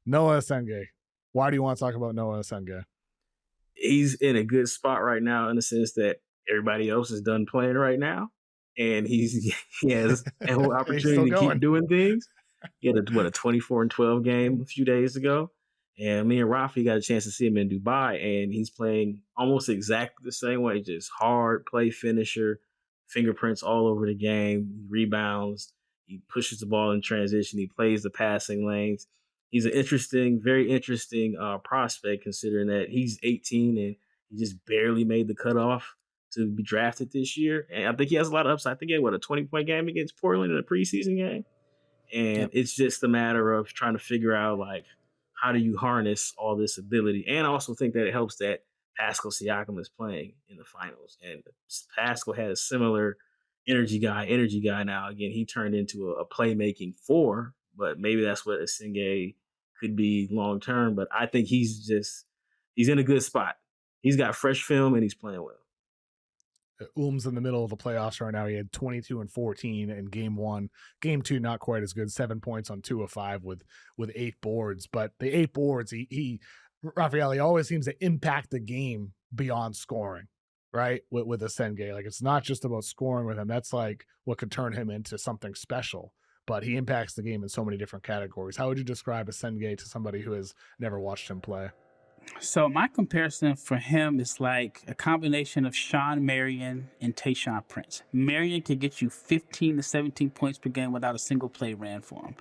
Noa Essengue. Why do you want to talk about Noa Essengue? He's in a good spot right now in the sense that everybody else is done playing right now, and he has a whole opportunity to keep doing things. He had a 24-12 game a few days ago, and me and Rafi got a chance to see him in Dubai, and he's playing almost exactly the same way, just hard play finisher, fingerprints all over the game, he rebounds, he pushes the ball in transition, he plays the passing lanes. He's an very interesting prospect considering that he's 18 and he just barely made the cutoff to be drafted this year. And I think he has a lot of upside. I think he had, a 20-point game against Portland in a preseason game. And it's just a matter of trying to figure out, like, how do you harness all this ability? And I also think that it helps that Pascal Siakam is playing in the finals. And Pascal had a similar energy guy now. Again, he turned into a playmaking four, but maybe that's what Essengue could be long term. But I think he's in a good spot. He's got fresh film and he's playing well. Ulm's in the middle of the playoffs right now. He had 22 and 14 in game 1. Game 2, not quite as good. 7 points on 2 of 5 with 8 boards. But the 8 boards, Rafael, he always seems to impact the game beyond scoring, right? With Essengue. Like, it's not just about scoring with him. That's like what could turn him into something special. But he impacts the game in so many different categories. How would you describe Essengue to somebody who has never watched him play? So my comparison for him is like a combination of Sean Marion and Tayshaun Prince. Marion could get you 15 to 17 points per game without a single play ran for him.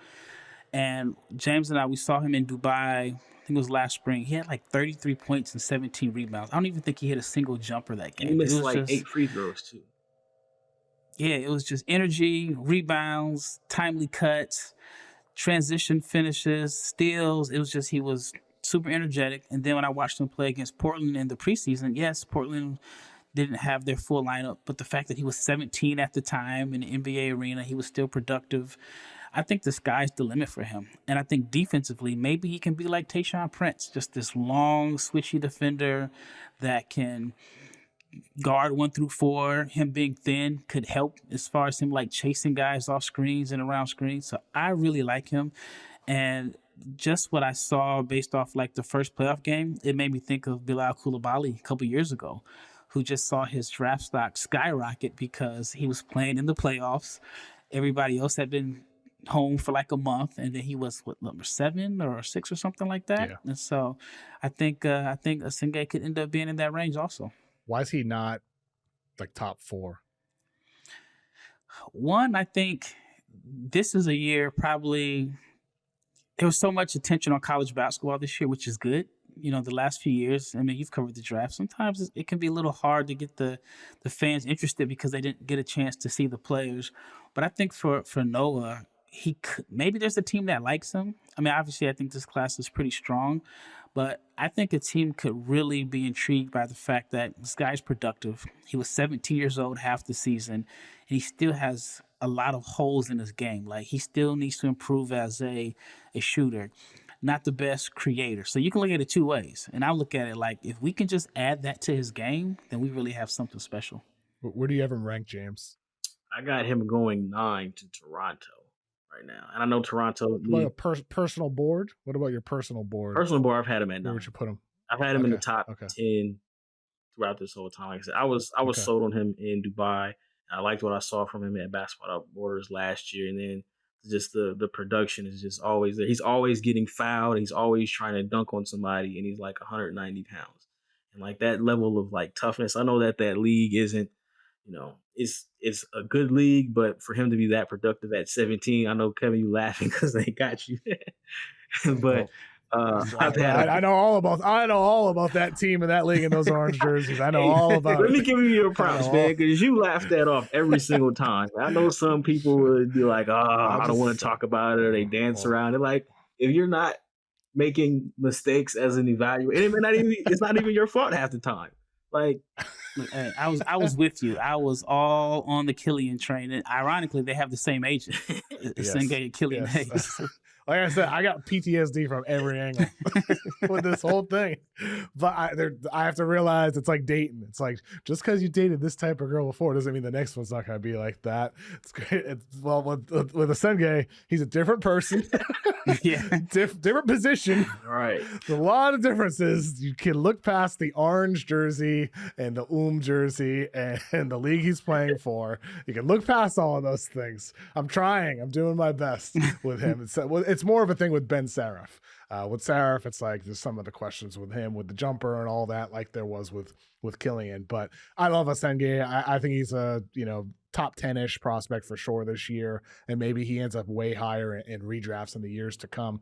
And James and I, we saw him in Dubai, I think it was last spring. He had like 33 points and 17 rebounds. I don't even think he hit a single jumper that game. He missed like 8 free throws too. Yeah, it was just energy, rebounds, timely cuts, transition finishes, steals. It was just, he was super energetic. And then when I watched him play against Portland in the preseason, yes, Portland didn't have their full lineup, but the fact that he was 17 at the time in the NBA arena, he was still productive. I think the sky's the limit for him. And I think defensively, maybe he can be like Tayshaun Prince, just this long, switchy defender that can guard 1 through 4. Him being thin could help as far as him like chasing guys off screens and around screens. So I really like him. And just what I saw based off like the first playoff game, it made me think of Bilal Coulibaly a couple years ago, who just saw his draft stock skyrocket because he was playing in the playoffs. Everybody else had been home for like a month, and then he was number 7 or 6 or something like that. Yeah. And so I think Essengue could end up being in that range also. Why is he not like top 4? One, I think this is a year probably. There was so much attention on college basketball this year, which is good. You know, the last few years, I mean, you've covered the draft. Sometimes it can be a little hard to get the fans interested because they didn't get a chance to see the players. But I think for Noah, maybe there's a team that likes him. I mean, obviously, I think this class is pretty strong. But I think a team could really be intrigued by the fact that this guy's productive. He was 17 years old half the season, and he still has a lot of holes in his game. Like, he still needs to improve as a shooter, not the best creator. So you can look at it 2 ways. And I look at it like, if we can just add that to his game, then we really have something special. Where do you have him ranked, James? I got him going 9 to Toronto right now. And I know Toronto. What about a personal board? What about your personal board? Personal board, I've had him at 9. Where would you put him? I've had him in the top 10 throughout this whole time. Like I said, I was sold on him in Dubai. I liked what I saw from him at Basketball Borders last year. And then just the production is just always there. He's always getting fouled. He's always trying to dunk on somebody, and he's like 190 pounds. And like that level of like toughness, I know that league isn't, you know, it's a good league, but for him to be that productive at 17, I know, Kevin, you laughing because they got you. But I know all about that team and that league and those orange jerseys. I know all about Let me give you your props, man, because you laugh that off every single time. I know some people would be like, I don't want to talk about it, or they dance around it. Like, if you're not making mistakes as an evaluator, it's not even your fault half the time. Like, I was with you. I was all on the Killian train. And ironically, they have the same agent. Essengue and Killian Hayes. Like I said, I got PTSD from every angle with this whole thing. But I have to realize it's like dating. It's like, just because you dated this type of girl before doesn't mean the next one's not going to be like that. It's great. Well, with Essengue, he's a different person. Different position. Right. There's a lot of differences. You can look past the orange jersey and the jersey and the league he's playing for. You can look past all of those things. I'm trying. I'm doing my best with him. It's more of a thing with Ben Seraph. With Seraph, it's like there's some of the questions with him, with the jumper and all that, like there was with Killian. But I love Essengue. I think he's a top 10-ish prospect for sure this year, and maybe he ends up way higher in redrafts in the years to come.